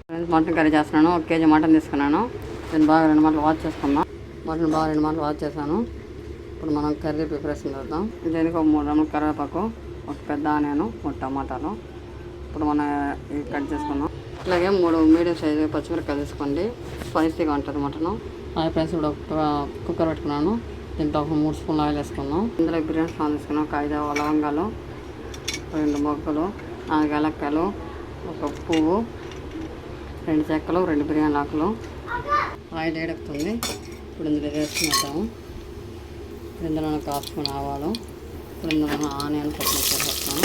Mutton curry చేస్తున్నాను. 1 KG mutton తీసుకున్నాను. దీన్ని బాగా 2 మాటలు వాష్ చేసుకుందాం. మటన్ బాగా 2 మాటలు వాష్ చేశాను. ఇప్పుడు మనం కర్రీ ప్రిపరేషన్ చేద్దాం. దీనికి ఒక 3 రెమ్మలు కరివేపాకు, ఒక పెద్ద ఆనియన్, 3 టమాటాలు ఇప్పుడు మనం ఇవి కట్ చేసుకుందాం. అలాగే 3 మీడియం సైజు పచ్చిమిరపకాయలు తీసుకోండి. స్పైసీగా ఉంటుంది మటను. హాయ్ ఫ్రెండ్స్, ఇప్పుడు ఒక కుక్కర్ పెట్టుకున్నాను. దీంట్లో ఒక 3 స్పూన్లు ఆయిల్ వేసుకున్నాం. ఇందులో బిర్యానీ స్పాన్ తీసుకున్నాం. ఒక 5 లవంగాలు, 2 మొగ్గలు, 4 ఏలక్కాయలు, ఒక పువ్వు, 2 చెక్కలు, 2 బిర్యానీ ఆకులు. ఆయిల్ వేడెక్కుతుంది. ఇప్పుడు ఇందులో వేసుకున్నాము. ఇందులో ఒక 1/2 స్పూన్ ఆవాలు, ఇప్పుడు ఇందులో ఆనియన్ కొత్తిమీర వేస్తాను.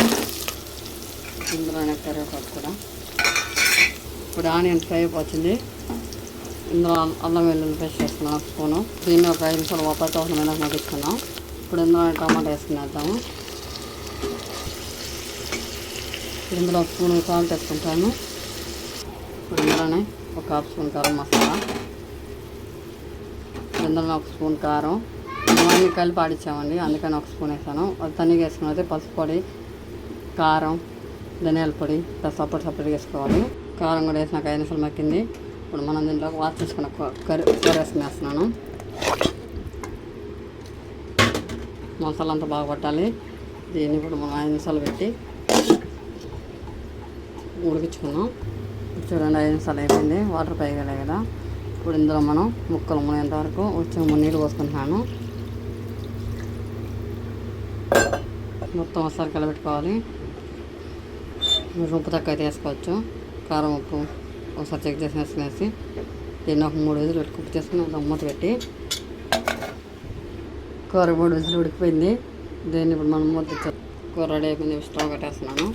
ఇందులోనే కరివేపాకు కూడా. ఇప్పుడు ఆనియన్ ఫ్రై అయిపోతుంది. ఇందులో అల్లం వెల్లుల్లి పేస్ట్ వేసుకున్నాం 1 స్పూను. దీన్ని ఒక 5 నిమిషాలు పచ్చి వాసన మీద మగ్గించుకున్నాం. ఇప్పుడు ఇందులో టమాటా వేసుకునేద్దాము. ఇందులో 1 స్పూన్ సాల్ట్ వేసుకుంటాను. ఇప్పుడు ఇందులోనే ఒక 1/2 స్పూన్ గరం మసాలా, ఇందులో 1 స్పూన్ కారం. ఇవన్నీ కలిపి ఆడిచ్చామండి, అందుకని 1 స్పూన్ వేసాను. అది తనిగా వేసుకున్నది పసుపు పొడి, కారం, ధనియాల పొడి సపరేట్గా వేసుకోవాలి. కారం కూడా వేసినాక 5 నిమిషాలు మగ్గింది. ఇప్పుడు మనం దీంట్లో వాష్ చేసుకున్న కూర వేసుకునేస్తున్నాను. మసాలా అంతా బాగా పట్టాలి. దీన్ని ఇప్పుడు మనం 5 నిమిషాలు పెట్టి ఉడికించుకున్నాం. చూడండి 5 నిమిషాలు అయిపోయింది. వాటర్ పైగలే కదా. ఇప్పుడు ఇందులో మనం ముక్కలు మునేంత వరకు వచ్చి నీళ్ళు పోసుకుంటున్నాను. మొత్తం ఒకసారి కలబెట్టుకోవాలి. మీరు ఉప్పు తక్కువ అయితే వేసుకోవచ్చు. కారం ఉప్పు ఒకసారి చెక్ చేసి వేసుకునేసి దీన్ని ఒక 3 విజులు పెట్టి కుక్ చేసుకుని మూత పెట్టి, కూర 3 విజులు ఉడికిపోయింది. దీన్ని ఇప్పుడు మనం మూత కూర రెడీ అయిపోయింది. స్టవ్ కట్టేస్తున్నాను.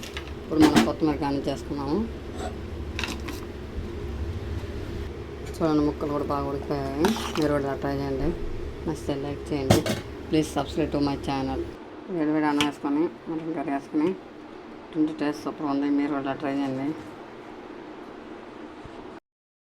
ఇప్పుడు మనం కొత్తిమీర కానీ చేసుకున్నాము. చూడండి ముక్కలు కూడా బాగా ఉడికిపోయాయి. మీరు కూడా ట్రై చేయండి. నచ్చితే లైక్ చేయండి. Please subscribe to my channel. వేడి అన్నం వేసుకొని మటన్ కర్రీ వేసుకొని టేస్ట్ సూపర్ ఉంది. మీరు కూడా ట్రై చేయండి.